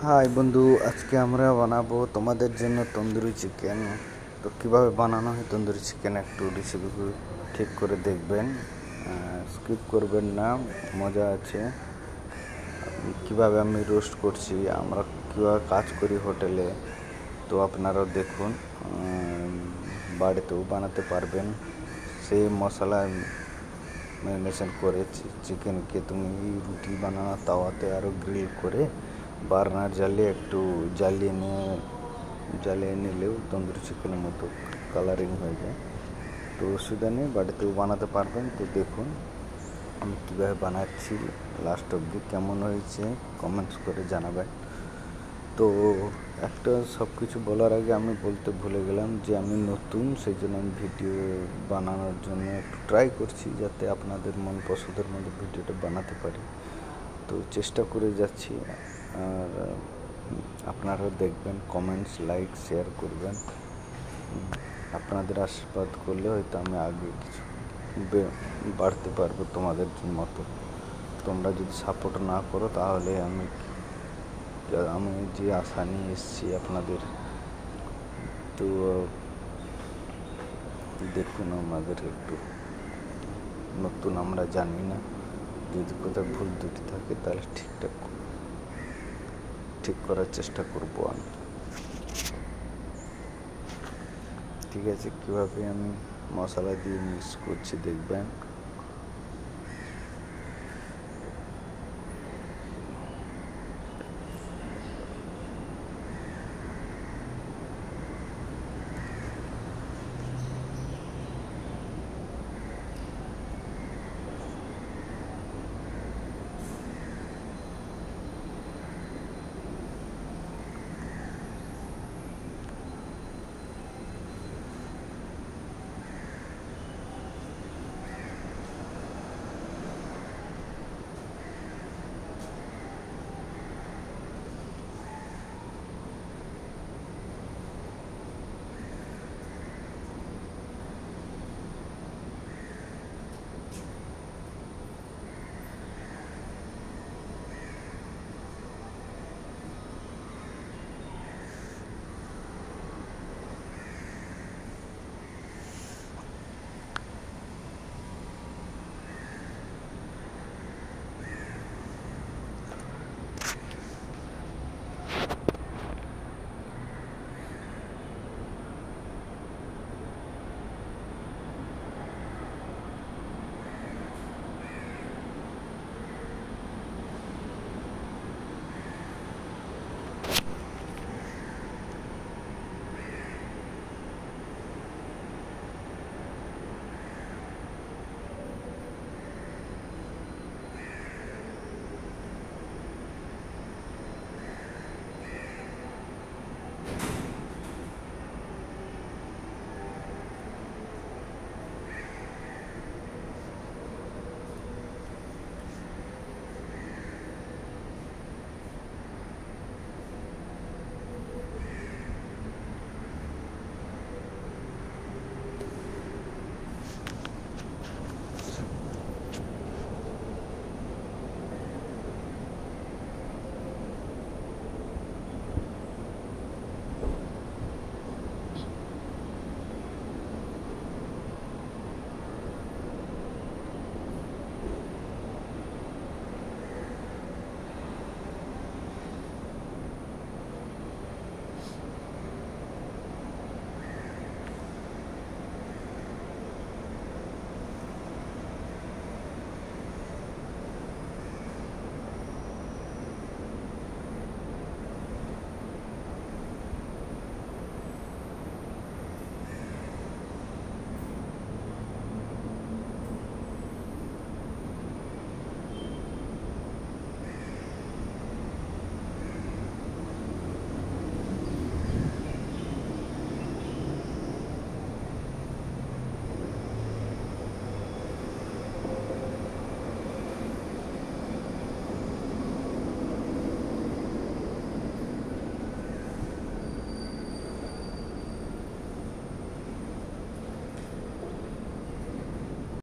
High বন্ধু, আজকে আমরা বানাবো তোমাদের জন্য তন্দুরি চিকেন। তো কিভাবে বানানো হয় তন্দুরি চিকেন একটু রেসিপি ঠিক করে দেখবেন, স্কিপ করবেন না, মজা আছে। কিভাবে আমি রোস্ট করছি, আমরা কীভাবে কাজ করি হোটেলে, তো আপনারাও দেখুন, বাড়িতেও বানাতে পারবেন। সেই মশলা ম্যারিনেশন করে চিকেনকে তুমি রুটি বানানো তাওয়াতে আরও গ্রিল করে বার্নার জ্বালিয়ে একটু জ্বালিয়ে নিলেও তন্দুরি চিকেনের মতো কালারিং হয়ে যায়। তো অসুবিধা নেই, বাড়িতেও বানাতে পারবেন। তো দেখুন আমি কীভাবে বানাচ্ছি, লাস্ট অবধি কেমন হয়েছে কমেন্টস করে জানাবেন। তো একটা সব কিছু বলার আগে আমি বলতে ভুলে গেলাম যে আমি নতুন, সেই জন্য আমি ভিডিও বানানোর জন্য একটু ট্রাই করছি যাতে আপনাদের মন পছন্দের মধ্যে ভিডিওটা বানাতে পারি। তো চেষ্টা করে যাচ্ছি, আর আপনারাও দেখবেন, কমেন্টস, লাইক, শেয়ার করবেন। আপনাদের আশীর্বাদ করলে হয়তো আমি আগে কিছু বাড়তে পারবো তোমাদের মতো। তোমরা যদি সাপোর্ট না করো তাহলে আমি যে আশা নিয়ে এসেছি আপনাদের, তো দেখুন আমাদের একটু নতুন, আমরা জানি না, যদি কোথাও ভুল ত্রুটি থাকে তাহলে ঠিক করার চেষ্টা করব আমি। ঠিক আছে, কীভাবে আমি মশলা দিয়ে মিক্স করছি দেখবেন।